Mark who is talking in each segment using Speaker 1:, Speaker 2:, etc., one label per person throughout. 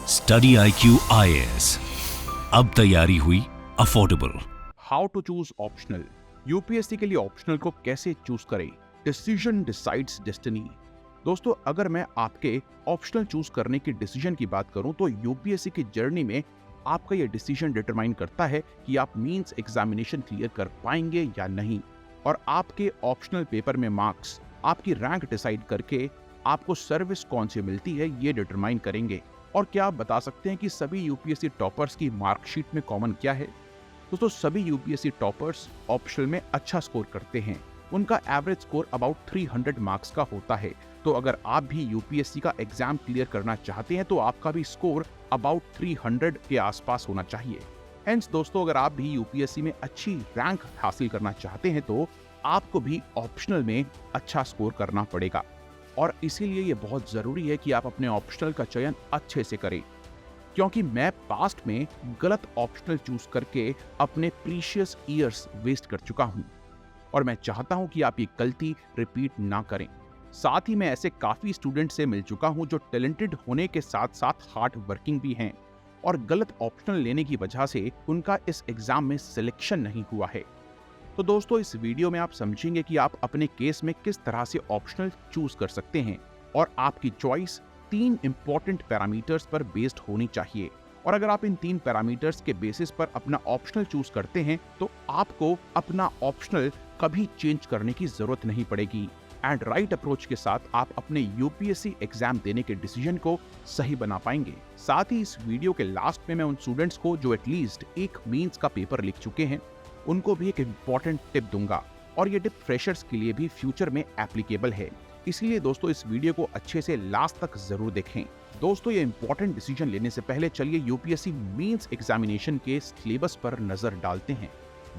Speaker 1: Study IQ IAS, अब तैयारी हुई affordable.
Speaker 2: How to choose optional. UPSC के लिए ऑप्शनल को कैसे चूज करें। Decision decides destiny. दोस्तों, अगर मैं आपके ऑप्शनल चूज करने की डिसीजन की बात करूं तो यूपीएससी की जर्नी में आपका यह डिसीजन डिटरमाइन करता है कि आप मींस एग्जामिनेशन क्लियर कर पाएंगे या नहीं। और आपके ऑप्शनल पेपर में मार्क्स आपकी रैंक डिसाइड करके आपको सर्विस कौन सी मिलती है ये डिटरमाइन करेंगे। और क्या आप बता सकते हैं कि सभी यूपीएससी टॉपर्स की मार्कशीट में कॉमन क्या है? दोस्तों, सभी यूपीएससी टॉपर्स ऑप्शनल में अच्छा स्कोर करते हैं। उनका एवरेज स्कोर अबाउट 300 मार्क्स का होता है। तो अगर आप भी यूपीएससी का एग्जाम क्लियर करना चाहते हैं तो आपका भी स्कोर अबाउट 300 के आसपास होना चाहिए। हेंस दोस्तों, अगर आप भी यूपीएससी में अच्छी रैंक हासिल करना चाहते हैं तो आपको भी ऑप्शनल में अच्छा स्कोर करना पड़ेगा। और इसीलिए ये बहुत जरूरी है कि आप अपने ऑप्शनल का चयन अच्छे से करें, क्योंकि मैं पास्ट में गलत ऑप्शनल चूज करके अपने प्रीशियस ईयर्स वेस्ट कर चुका हूं और मैं चाहता हूं कि आप ये गलती रिपीट ना करें। साथ ही मैं ऐसे काफी स्टूडेंट से मिल चुका हूं जो टैलेंटेड होने के साथ साथ हार्ड वर्किंग भी हैं और गलत ऑप्शनल लेने की वजह से उनका इस एग्जाम में सिलेक्शन नहीं हुआ है। तो दोस्तों, इस वीडियो में आप समझेंगे कि आप अपने केस में किस तरह से ऑप्शनल चूज कर सकते हैं और आपकी चॉइस 3 इंपॉर्टेंट पैरामीटर्स पर बेस्ड होनी चाहिए। और अगर आप इन 3 पैरामीटर्स के बेसिस पर अपना ऑप्शनल चूज करते हैं तो आपको अपना ऑप्शनल कभी चेंज करने की जरूरत नहीं पड़ेगी। एंड राइट अप्रोच के साथ आप अपने यूपीएससी एग्जाम देने के डिसीजन को सही बना पाएंगे। साथ ही इस वीडियो के लास्ट में मैं उन स्टूडेंट्स को जो एटलीस्ट एक मींस का पेपर लिख चुके हैं उनको भी एक इम्पॉर्टेंट टिप दूंगा और ये टिप फ्रेशर्स के लिए भी फ्यूचर में एप्लीकेबल है। इसलिए दोस्तों, इस वीडियो को अच्छे से लास्ट तक जरूर देखें। दोस्तों, ये इंपॉर्टेंट डिसीजन लेने से पहले चलिए यूपीएससी मेंस एग्जामिनेशन के सिलेबस पर नजर डालते हैं।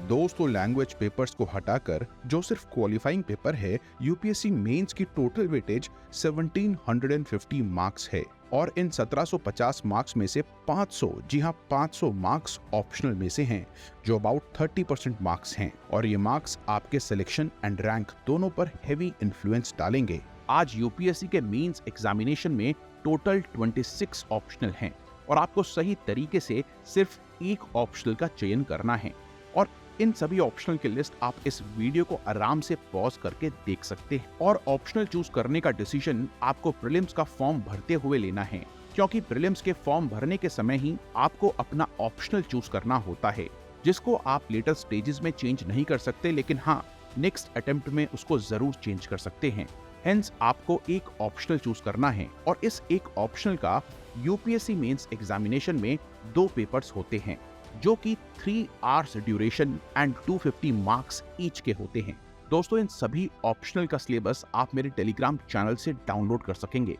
Speaker 3: दोस्तों, लैंग्वेज पेपर्स को हटाकर जो सिर्फ क्वालिफाइंग पेपर है, यूपीएससी मेंस की टोटल वेटेज 1750 मार्क्स है और इन 1750 मार्क्स में से 500, जी हाँ 500 मार्क्स ऑप्शनल में से हैं, जो अबाउट 30% मार्क्स हैं और ये मार्क्स आपके सिलेक्शन एंड रैंक दोनों पर हेवी इन्फ्लुएंस डालेंगे।
Speaker 2: आज यूपीएससी के मेंस एग्जामिनेशन में टोटल 26 ऑप्शनल हैं और आपको सही तरीके से सिर्फ एक ऑप्शनल का चयन करना है। और इन सभी ऑप्शनल की लिस्ट आप इस वीडियो को आराम से पॉज करके देख सकते हैं। और ऑप्शनल चूज करने का डिसीजन आपको प्रीलिम्स का फॉर्म भरते हुए लेना है, क्योंकि प्रीलिम्स के फॉर्म भरने के समय ही आपको अपना ऑप्शनल चूज करना होता है, जिसको आप लेटर स्टेजेस में चेंज नहीं कर सकते, लेकिन हाँ नेक्स्ट अटेम्प्ट में उसको जरूर चेंज कर सकते हैं। हेंस आपको एक ऑप्शनल चूज करना है और इस एक ऑप्शनल का यूपीएससी मेंस एग्जामिनेशन में 2 पेपर्स होते हैं जो कि 3 hours duration and 250 marks each के होते हैं। दोस्तों, इन सभी ऑप्शनल का सिलेबस आप मेरे टेलीग्राम चैनल से डाउनलोड कर सकेंगे।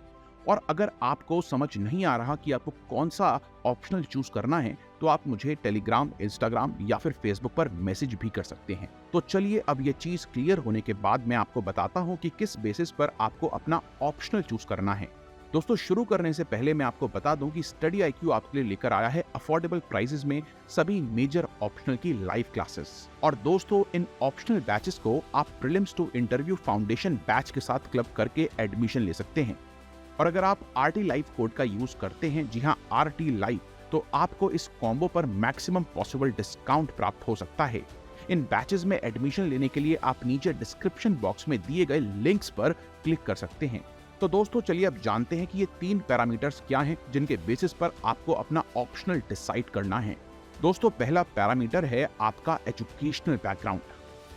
Speaker 2: और अगर आपको समझ नहीं आ रहा कि आपको कौन सा ऑप्शनल चूज करना है तो आप मुझे टेलीग्राम, इंस्टाग्राम या फिर फेसबुक पर मैसेज भी कर सकते हैं। तो चलिए, अब ये चीज क्लियर होने के बाद मैं आपको बताता हूँ कि किस बेसिस पर आपको अपना ऑप्शनल चूज करना है। दोस्तों, शुरू करने से पहले मैं आपको बता दूं कि स्टडी IQ आपके लिए लेकर आया है अफोर्डेबल प्राइसेस में सभी मेजर ऑप्शनल की लाइव क्लासेस। और दोस्तों, इन ऑप्शनल बैचेस को आप prelims to interview foundation batch के साथ क्लब करके एडमिशन ले सकते हैं। और अगर आप RT लाइव कोड का यूज करते हैं, जी हाँ RT लाइव, तो आपको इस कॉम्बो पर मैक्सिमम पॉसिबल डिस्काउंट प्राप्त हो सकता है। इन बैचेस में एडमिशन लेने के लिए आप नीचे डिस्क्रिप्शन बॉक्स में दिए गए लिंक्स पर क्लिक कर सकते हैं। तो दोस्तों, चलिए अब जानते हैं कि ये 3 पैरामीटर्स क्या हैं जिनके बेसिस पर आपको अपना ऑप्शनल डिसाइड करना है। दोस्तों, पहला पैरामीटर है आपका एजुकेशनल बैकग्राउंड।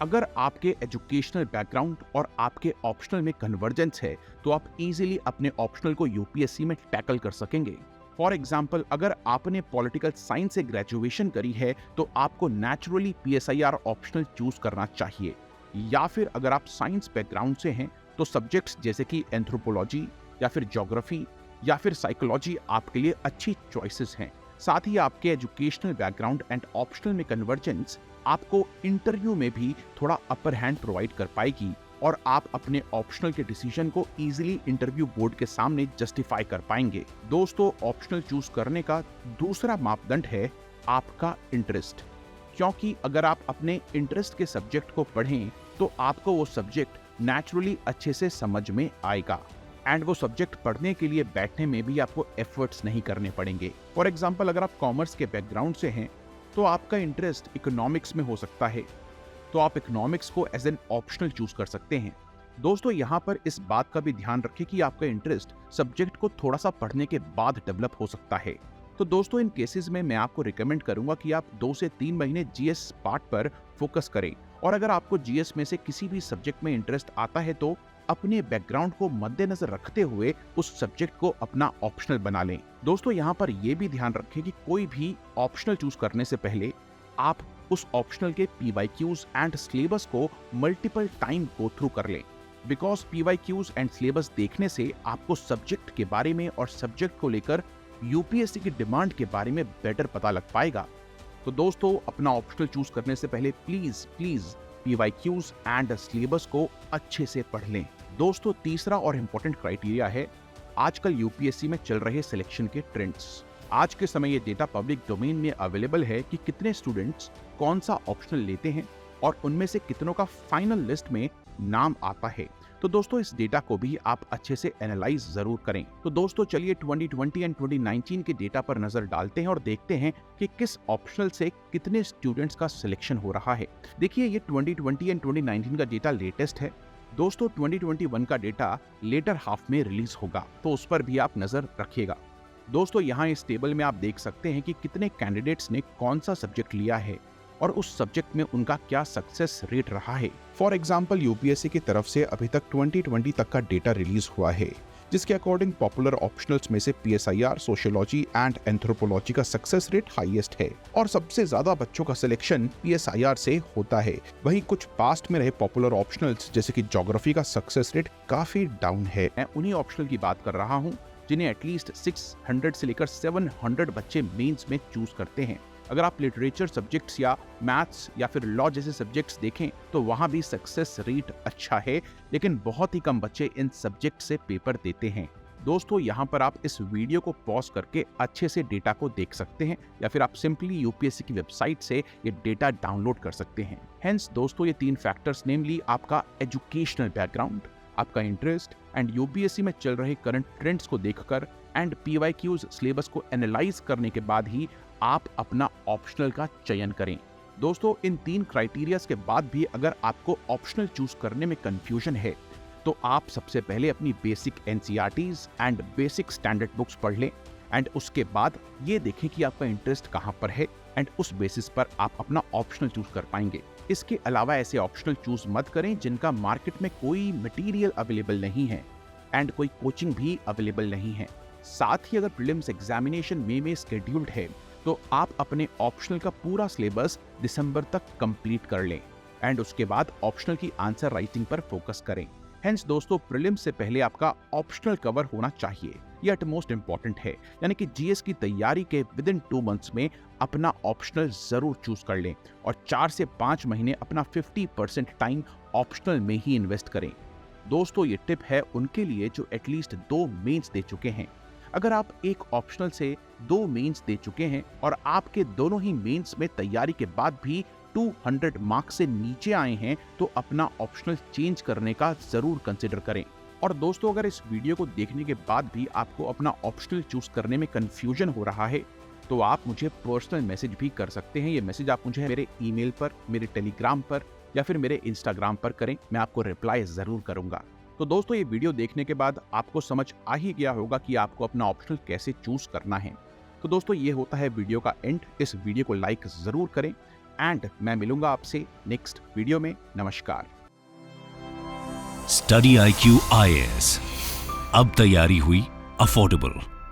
Speaker 2: अगर आपके एजुकेशनल बैकग्राउंड और आपके ऑप्शनल में कन्वर्जेंस है तो आप इजीली अपने ऑप्शनल को यूपीएससी में टैकल कर सकेंगे। फॉर एग्जाम्पल, अगर आपने पॉलिटिकल साइंस से ग्रेजुएशन करी है तो आपको नेचुरली PSIR ऑप्शनल चूज करना चाहिए। या फिर अगर आप साइंस बैकग्राउंड से हैं तो सब्जेक्ट्स जैसे कि एंथ्रोपोलॉजी या फिर ज्योग्राफी या फिर साइकोलॉजी आपके लिए अच्छी चॉइसेस हैं। साथ ही आपके एजुकेशनल बैकग्राउंड एंड ऑप्शनल में कन्वर्जेंस आपको इंटरव्यू में भी थोड़ा अपर हैंड प्रोवाइड कर पाएगी और आप अपने ऑप्शनल के डिसीजन को इजीली इंटरव्यू बोर्ड के सामने जस्टिफाई कर पाएंगे। दोस्तों, ऑप्शनल चूज करने का दूसरा मापदंड है आपका इंटरेस्ट, क्योंकि अगर आप अपने इंटरेस्ट के सब्जेक्ट को पढ़ें तो आपको वो सब्जेक्ट नेचुरली अच्छे से समझ में आएगा। एंड वो सब्जेक्ट पढ़ने के लिए बैठने में भी आपको एफर्ट्स नहीं करने पड़ेंगे। फॉर एग्जाम्पल, अगर आप कॉमर्स के बैकग्राउंड से हैं तो आपका इंटरेस्ट इकोनॉमिक्स में हो सकता है, तो आप इकोनॉमिक्स को एज एन ऑप्शनल चूज कर सकते हैं। दोस्तों, यहाँ पर इस बात का भी ध्यान रखें कि आपका इंटरेस्ट सब्जेक्ट को थोड़ा सा पढ़ने के बाद डेवलप हो सकता है। तो दोस्तों, इन केसेस में मैं आपको रिकमेंड करूंगा कि आप 2 से 3 महीने जीएस पार्ट पर फोकस करें, और अगर आपको जीएस में से किसी भी सब्जेक्ट में इंटरेस्ट आता है तो अपने बैकग्राउंड को मद्देनजर रखते हुए उस सब्जेक्ट को अपना ऑप्शनल बना लें। दोस्तों, यहाँ पर यह भी ध्यान रखें कि कोई भी ऑप्शनल चूज करने से पहले आप उस ऑप्शनल के PYQs एंड सिलेबस को मल्टीपल टाइम गो थ्रू कर लें, बिकॉज PYQs एंड सिलेबस देखने से आपको सब्जेक्ट के बारे में और सब्जेक्ट को लेकर यूपीएससी की डिमांड के बारे में बेटर पता लग पाएगा। तो दोस्तों, अपना ऑप्शनल चूज करने से पहले प्लीज PYQs एंड सिलेबस को अच्छे से पढ़ लें। दोस्तों, तीसरा और इम्पोर्टेंट क्राइटेरिया है आजकल यूपीएससी में चल रहे सिलेक्शन के ट्रेंड्स। आज के समय ये डेटा पब्लिक डोमेन में अवेलेबल है कि कितने स्टूडेंट्स कौन सा ऑप्शनल लेते हैं और उनमें से कितनों का फाइनल लिस्ट में नाम आता है। तो दोस्तों, इस डेटा को भी आप अच्छे से एनालाइज जरूर करें। तो दोस्तों, चलिए 2020 एंड 2019 के डेटा पर नजर डालते हैं और देखते हैं कि किस ऑप्शनल से कितने स्टूडेंट्स का सिलेक्शन हो रहा है। देखिए, ये 2020 एंड 2019 का डेटा लेटेस्ट है। दोस्तों, 2021 का डेटा लेटर हाफ में रिलीज होगा, तो उस पर भी आप नजर रखिएगा। दोस्तों, यहाँ इस टेबल में आप देख सकते हैं कि कितने कैंडिडेट्स ने कौन सा सब्जेक्ट लिया है और उस सब्जेक्ट में उनका क्या सक्सेस रेट रहा है।
Speaker 3: फॉर एग्जाम्पल, यूपीएससी की तरफ से अभी तक 2020 तक का डेटा रिलीज हुआ है, जिसके अकॉर्डिंग पॉपुलर ऑप्शनल्स में से PSIR, सोशियोलॉजी एंड एंथ्रोपोलॉजी का सक्सेस रेट हाईएस्ट है और सबसे ज्यादा बच्चों का सिलेक्शन PSIR से होता है। वहीं कुछ पास्ट में रहे पॉपुलर ऑप्शनल्स जैसे कि ज्योग्राफी का सक्सेस रेट काफी डाउन है।
Speaker 2: मैं उन्हीं ऑप्शनल की बात कर रहा हूँ जिन्हें एटलीस्ट 600 से लेकर 700 बच्चे मेंस में चूज करते हैं। अगर आप लिटरेचर सब्जेक्ट्स या मैथ्स या फिर लॉ जैसे सब्जेक्ट्स देखें तो वहां भी सक्सेस रेट अच्छा है, लेकिन बहुत ही कम बच्चे इन सब्जेक्ट से पेपर देते हैं। दोस्तों, यहाँ पर आप इस वीडियो को पॉज करके अच्छे से डेटा को देख सकते हैं, या फिर आप सिंपली यूपीएससी की वेबसाइट से ये डेटा डाउनलोड कर सकते हैं। हेंस दोस्तों, ये 3 फैक्टर्स, नेमली आपका एजुकेशनल बैकग्राउंड, आपका इंटरेस्ट एंड यूपीएससी में चल रहे करंट ट्रेंड्स को देखकर एंड PYQs सिलेबस को एनालाइज करने के बाद ही आप अपना ऑप्शनल का चयन करें। दोस्तों, इन 3 क्राइटेरियाज के बाद भी अगर आपको ऑप्शनल चूज करने में कंफ्यूजन है तो आप सबसे पहले अपनी basic NCERTs and basic standard books पढ़ लें एंड उसके बाद ये देखें कि आपका इंटरेस्ट कहाँ पर है एंड उस बेसिस पर आप अपना ऑप्शनल चूज कर पाएंगे। इसके अलावा ऐसे ऑप्शनल चूज मत करें जिनका मार्केट में कोई मटेरियल अवेलेबल नहीं है एंड कोई कोचिंग भी अवेलेबल नहीं है। साथ ही अगर प्रीलिम्स एग्जामिनेशन मई में शेड्यूल्ड है तो आप अपने ऑप्शनल का पूरा सिलेबस दिसंबर तक कंप्लीट कर लें एंड उसके बाद ऑप्शनल की आंसर राइटिंग पर फोकस करें। हेंस दोस्तों, प्रीलिम्स से पहले आपका ऑप्शनल कवर होना चाहिए, ये एटमोस्ट इम्पॉर्टेंट है। यानी कि जीएस की तैयारी के विद इन 2 मंथ्स में अपना ऑप्शनल जरूर चूज कर लें और 4 से 5 महीने अपना 50% टाइम ऑप्शनल में ही इन्वेस्ट करें। दोस्तों, ये टिप है उनके लिए जो एटलीस्ट 2 मेंस दे चुके हैं। अगर आप एक ऑप्शनल से 2 मेंस दे चुके हैं और आपके दोनों ही मेंस में तैयारी के बाद भी 200 मार्क्स से नीचे आए हैं तो अपना ऑप्शनल चेंज करने का जरूर कंसिडर करें। और दोस्तों, अगर इस वीडियो को देखने के बाद भी आपको अपना ऑप्शनल चूज करने में कंफ्यूजन हो रहा है तो आप मुझे पर्सनल मैसेज भी कर सकते हैं। ये मैसेज आप मुझे मेरे ईमेल पर, मेरे टेलीग्राम पर या फिर मेरे इंस्टाग्राम पर करें, मैं आपको रिप्लाई जरूर करूंगा। तो दोस्तों, ये वीडियो देखने के बाद आपको समझ आ ही गया होगा कि आपको अपना ऑप्शनल कैसे चूज करना है। तो दोस्तों, ये होता है वीडियो का एंड। इस वीडियो को लाइक जरूर करें एंड मैं मिलूंगा आपसे नेक्स्ट वीडियो में। नमस्कार।
Speaker 1: स्टडी IQ IAS, अब तैयारी हुई अफोर्डेबल।